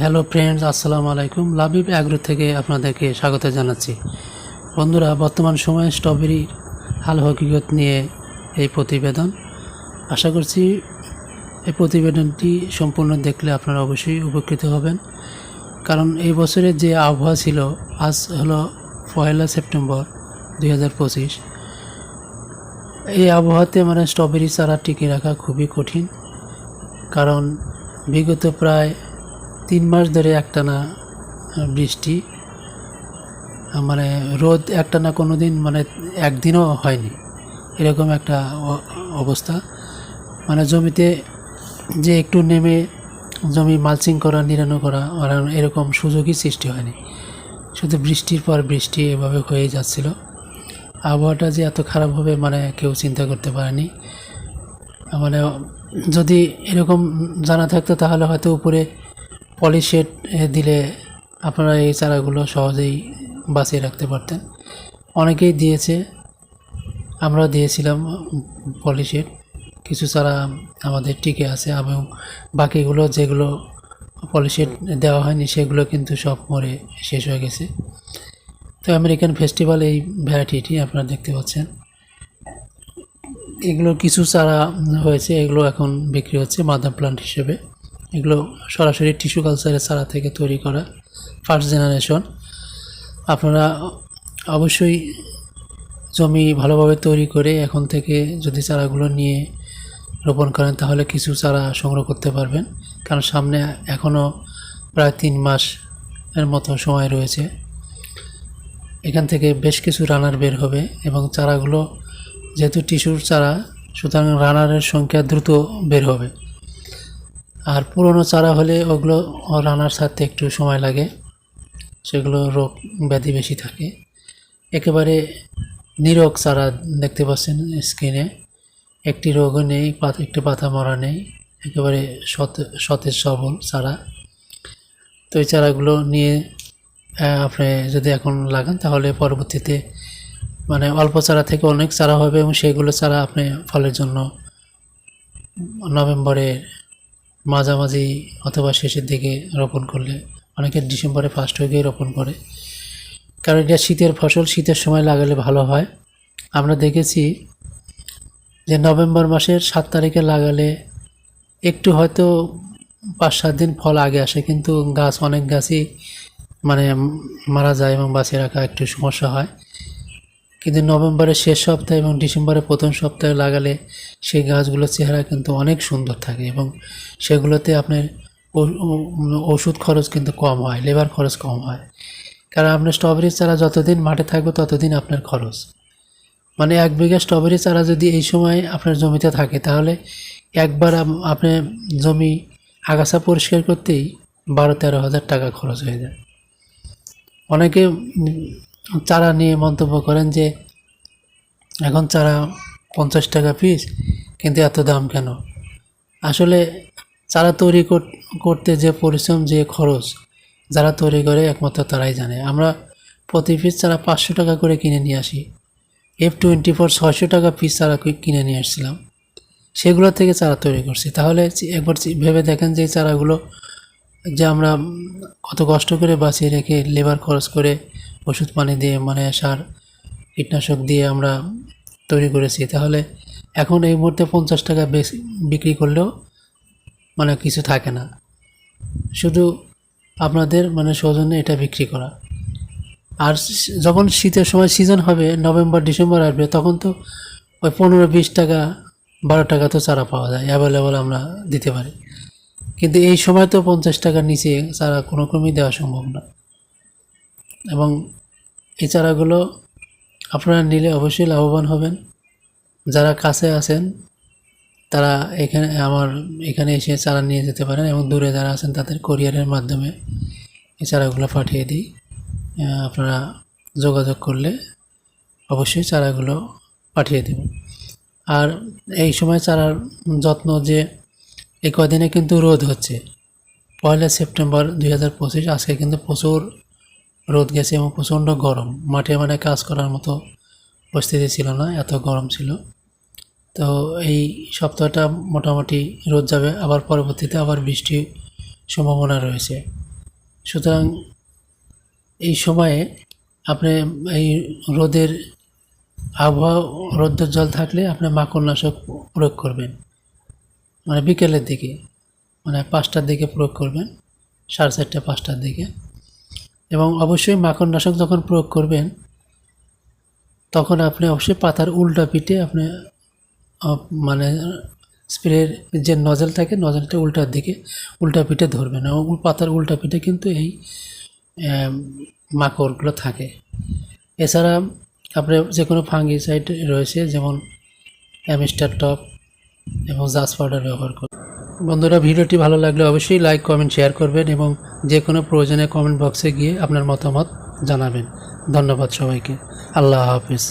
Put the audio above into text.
Hello friends, আসসালামু আলাইকুম। Labib agro থেকে আপনাদেরকে স্বাগত জানাচ্ছি। বন্ধুরা, বর্তমান সময়ে স্ট্রবেরির হাল হকিকত নিয়ে এই প্রতিবেদন। আশা করছি এই প্রতিবেদনটি সম্পূর্ণ দেখলে আপনারা অবশ্যই উপকৃত হবেন, কারণ এই বছরের যে আবহাওয়া ছিল, আজ হলো 1 সেপ্টেম্বর 2025। এই আবহাওয়াতে স্ট্রবেরি চারা টিকে রাখা খুবই কঠিন, কারণ বিগত প্রায় 3 মাস ধরে একটানা বৃষ্টি, রোদ একটানা কোনো দিন একদিনও হয়নি, এরকম একটা অবস্থা। জমিতে যে একটু নেমে জমি মালচিং করা, নিড়ানো করা, এরকম সুযোগই সৃষ্টি হয়নি। শুধু বৃষ্টির পর বৃষ্টি এভাবে হয়ে যাচ্ছিল। আবহাওয়াটা যে এত খারাপ হবে কেউ চিন্তা করতে পারেনি। যদি এরকম জানা থাকতো তাহলে হয়তো উপরে পলিশেড দিলে আপনারা এই চারাগুলো সহজেই বাঁচিয়ে রাখতে পারতেন। অনেকেই দিয়েছে, আমরা দিয়েছিলাম পলিশেড। কিছু চারা আমাদের টিকে আছে এবং বাকিগুলো যেগুলো পলিশেড দেওয়া হয়নি সেগুলো কিন্তু সব মরে শেষ হয়ে গেছে। তো আমেরিকান ফেস্টিভ্যাল এই ভ্যারাইটিটি আপনারা দেখতে পাচ্ছেন। এগুলো কিছু চারা হয়েছে, এগুলো এখন বিক্রি হচ্ছে মাদার প্লান্ট হিসেবে। এগুলো সরাসরি টিস্যু কালচারের চারা থেকে তৈরি করা, ফার্স্ট জেনারেশন। আপনারা অবশ্যই জমি ভালোভাবে তৈরি করে এখন থেকে যদি চারাগুলো নিয়ে রোপণ করেন তাহলে কিছু চারা সংগ্রহ করতে পারবেন, কারণ সামনে এখনও প্রায় 3 মাস এর মতো সময় রয়েছে। এখান থেকে বেশ কিছু রানার বের হবে এবং চারাগুলো যেহেতু টিস্যুর চারা, সুতরাং রানারের সংখ্যা দ্রুত বের হবে। আর পুরনো চারা হলে ওগুলো রানার ছাড়তে একটু সময় লাগে, সেগুলো রোগ ব্যাধি বেশি থাকে। একেবারে নিরোগ চারা দেখতে পাচ্ছেন স্ক্রিনে, একটি রোগও নেই, একটি পাতা মরা নেই, একেবারে সতেজ সবল চারা। তো এই চারাগুলো নিয়ে আপনি যদি এখন লাগান তাহলে পরবর্তীতে অল্প চারা থেকে অনেক চারা হবে এবং সেগুলো চারা আপনি ফলের জন্য নভেম্বরের মাঝামাঝি অথবা শেষের দিকে রোপণ করলে, অনেকে ডিসেম্বরে ফার্স্ট উইকে রোপণ করে, কারণ এটা শীতের ফসল, শীতের সময় লাগালে ভালো হয়। আমরা দেখেছি যে নভেম্বর মাসের 7 তারিখে লাগালে একটু হয়তো 5-7 দিন ফল আগে আসে, কিন্তু অনেক গাছই মারা যায় এবং বাঁচিয়ে রাখা একটু সমস্যা হয়। কিন্তু নভেম্বরের শেষ সপ্তাহে এবং ডিসেম্বরের প্রথম সপ্তাহে লাগালে সেই গাছগুলোর চেহারা কিন্তু অনেক সুন্দর থাকে এবং সেগুলোতে আপনার ওষুধ খরচ কিন্তু কম হয়, লেবার খরচ কম হয়। কারণ আপনার স্ট্রবেরির চারা যতদিন মাঠে থাকবে ততদিন আপনার খরচ। 1 বিঘা স্ট্রবেরি চারা যদি এই সময় আপনার জমিতে থাকে তাহলে একবার আপনি জমি আগাছা পরিষ্কার করতেই 12-13 হাজার টাকা খরচ হয়ে যায়। অনেকে চারা নিয়ে মন্তব্য করেন যে এখন চারা 50 টাকা পিস, কিন্তু এত দাম কেন? আসলে চারা তৈরি করতে যে পরিশ্রম, যে খরচ, যারা তৈরি করে একমাত্র তারাই জানে। আমরা প্রতি পিস চারা 500 টাকা করে কিনে নিয়ে আসি। F24 600 টাকা পিস চারা কিনে নিয়ে আসছিলাম, সেগুলো থেকে চারা তৈরি করছি। তাহলে একবার ভেবে দেখেন যে চারাগুলো যে আমরা কত কষ্ট করে বাঁচিয়ে রেখে, লেবার খরচ করে, ওষুধ পানি দিয়ে সার কীটনাশক দিয়ে আমরা তৈরি করেছি। তাহলে এখন এই মুহূর্তে 50 টাকা বেশি বিক্রি করলেও কিছু থাকে না, শুধু আপনাদের সৌজন্যে এটা বিক্রি করা। আর যখন শীতের সময় সিজন হবে, নভেম্বর ডিসেম্বর আসবে, তখন তো ওই 15-20 টাকা 12 টাকা তো চারা পাওয়া যায়, অ্যাভেলেবল আমরা দিতে পারি। কিন্তু এই সময় তো 50 টাকার নিচে চারা কোনো ক্রমেই দেওয়া সম্ভব না। এবং এই চারাগুলো আপনারা নিলে অবশ্যই লাভবান হবেন। যারা কাছে আছেন তারা এখানে এসে চারা নিয়ে যেতে পারেন, এবং দূরে যারা আছেন তাদের কোরিয়ারের মাধ্যমে এই চারাগুলো পাঠিয়ে দিই। আপনারা যোগাযোগ করলে অবশ্যই চারাগুলো পাঠিয়ে দেব। আর এই সময় চারার যত্ন, যে এই কদিনে কিন্তু রোদ হচ্ছে, 1 সেপ্টেম্বর 2025, আজকে কিন্তু প্রচুর রোদ গেছে এবং প্রচণ্ড গরম, মাঠে কাজ করার মতো পরিস্থিতি ছিল না, এত গরম ছিল। তো এই সপ্তাহটা মোটামুটি রোদ যাবে, আবার পরবর্তীতে আবার বৃষ্টির সম্ভাবনা রয়েছে। সুতরাং এই সময়ে আপনি এই রোদের আবহাওয়া, রৌদ্রের জল থাকলে আপনি মাকড়নাশক প্রয়োগ করবেন, মানে বিকেলের দিকে, মানে 5টার দিকে প্রয়োগ করবেন, 4:30 5টার দিকে। এবং অবশ্যই মাকড়নাশক যখন প্রয়োগ করবেন তখন আপনি অবশ্যই পাতার উল্টা পিঠে আপনি মানে স্প্রের যে নজল থাকে নজলটা উল্টা পিঠে ধরবেন, এবং পাতার উল্টা পিঠে কিন্তু এই মাকড়গুলো থাকে। এছাড়া আপনি যে কোনো ফাঙ্গিসাইড রয়েছে, যেমন অ্যামিস্টার টপ এবং জাস পাউডার ব্যবহার করুন। বন্ধুরা, ভিডিওটি ভালো লাগলে অবশ্যই লাইক, কমেন্ট, শেয়ার করবেন এবং যে কোনো প্রয়োজনে কমেন্ট বক্সে গিয়ে আপনার মতামত জানাবেন। ধন্যবাদ সবাইকে। আল্লাহ হাফেজ।